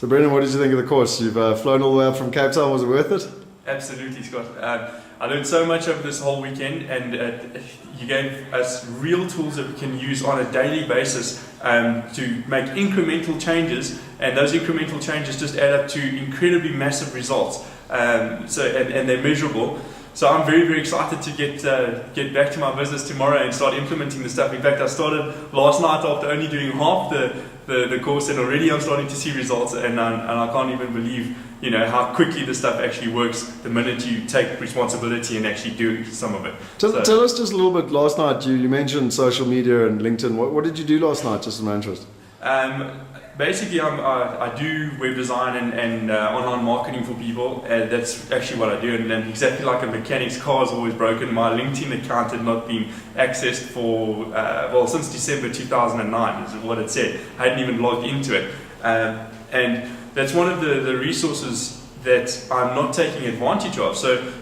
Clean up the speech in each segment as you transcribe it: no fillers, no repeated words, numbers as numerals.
So Brendan, what did you think of the course? You've flown all the way up from Cape Town. Was it worth it? Absolutely, Scott. I learned so much over this whole weekend, and you gave us real tools that we can use on a daily basis to make incremental changes, and those incremental changes just add up to incredibly massive results. And they're measurable. So I'm very, very excited to get back to my business tomorrow and start implementing the stuff. In fact, I started last night after only doing half the course, and already I'm starting to see results, and I can't even believe how quickly this stuff actually works the minute you take responsibility and actually do some of it. Tell us just a little bit. Last night you mentioned social media and LinkedIn. What did you do last night, just in my interest? Basically, I do web design and online marketing for people. That's actually what I do. And exactly like a mechanic's car is always broken, my LinkedIn account had not been accessed for, since December 2009 is what it said. I hadn't even logged into it. And that's one of the resources that I'm not taking advantage of.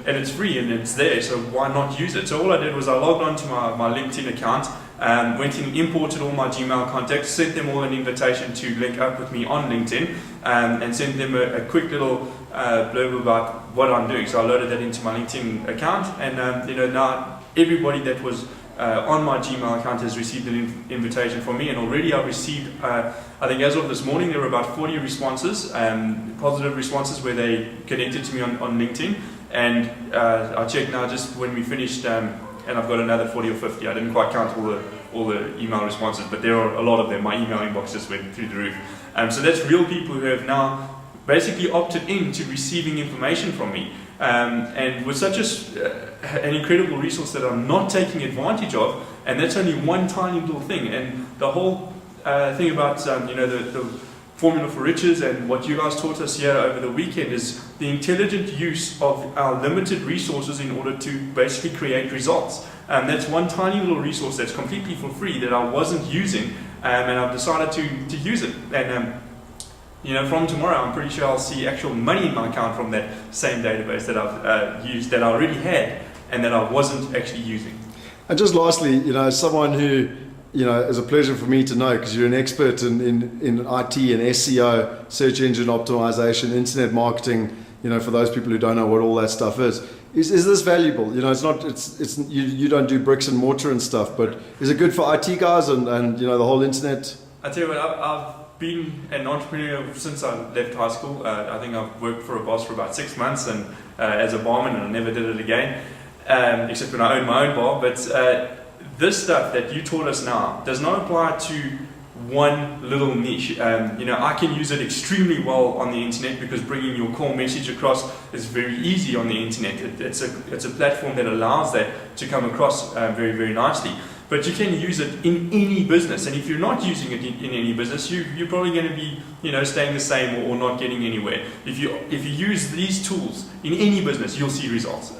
And it's free and it's there, so why not use it? So all I did was I logged on to my LinkedIn account, went and imported all my Gmail contacts, sent them all an invitation to link up with me on LinkedIn, and sent them a quick little blurb about what I'm doing. So I loaded that into my LinkedIn account, and now everybody that was on my Gmail account has received an invitation from me, and already I've received, I think as of this morning, there were about 40 responses, positive responses where they connected to me on LinkedIn, and I checked now just when we finished, and I've got another 40 or 50. I didn't quite count all the email responses, but there are a lot of them. My email inbox just went through the roof. So that's real people who have now basically opted in to receiving information from me. And with such an incredible resource that I'm not taking advantage of, and that's only one tiny little thing. And the whole thing about the formula for riches and what you guys taught us here over the weekend is the intelligent use of our limited resources in order to basically create results. That's one tiny little resource that's completely for free that I wasn't using, and I've decided to use it. And from tomorrow, I'm pretty sure I'll see actual money in my account from that same database that I've used, that I already had, and that I wasn't actually using. And just lastly, someone who, is a pleasure for me to know, because you're an expert in IT and SEO, search engine optimization, internet marketing, for those people who don't know what all that stuff is. Is this valuable? You don't do bricks and mortar and stuff, but is it good for IT guys and the whole internet? I tell you what, I've been an entrepreneur since I left high school. I think I've worked for a boss for about 6 months and as a barman, and I never did it again, except when I owned my own bar. But this stuff that you taught us now does not apply to one little niche. I can use it extremely well on the internet, because bringing your core message across is very easy on the internet. It's a platform that allows that to come across very, very nicely. But you can use it in any business, and if you're not using it in any business, you're probably going to be, staying the same or not getting anywhere. If you use these tools in any business, you'll see results.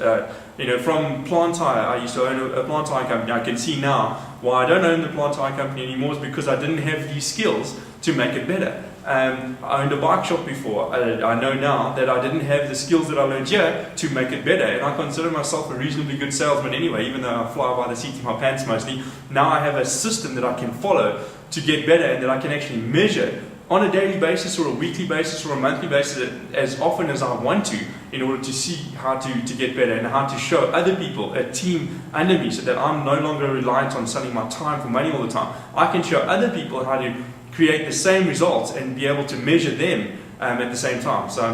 From plant hire, I used to own a plant hire company. I can see now why I don't own the plant hire company anymore is because I didn't have these skills to make it better. I owned a bike shop before. I know now that I didn't have the skills that I learned here to make it better, and I consider myself a reasonably good salesman anyway, even though I fly by the seat of my pants mostly. Now I have a system that I can follow to get better, and that I can actually measure on a daily basis or a weekly basis or a monthly basis as often as I want to, in order to see how to get better and how to show other people, a team under me, so that I'm no longer reliant on selling my time for money all the time. I can show other people how to create the same results and be able to measure them at the same time. So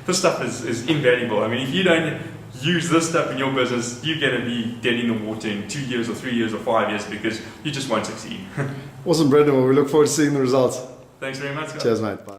this stuff is invaluable. If you don't use this stuff in your business, you're going to be dead in the water in 2 years or 3 years or 5 years, because you just won't succeed. Awesome, Brendan. Well, we look forward to seeing the results. Thanks very much, guys. Cheers, mate. Bye.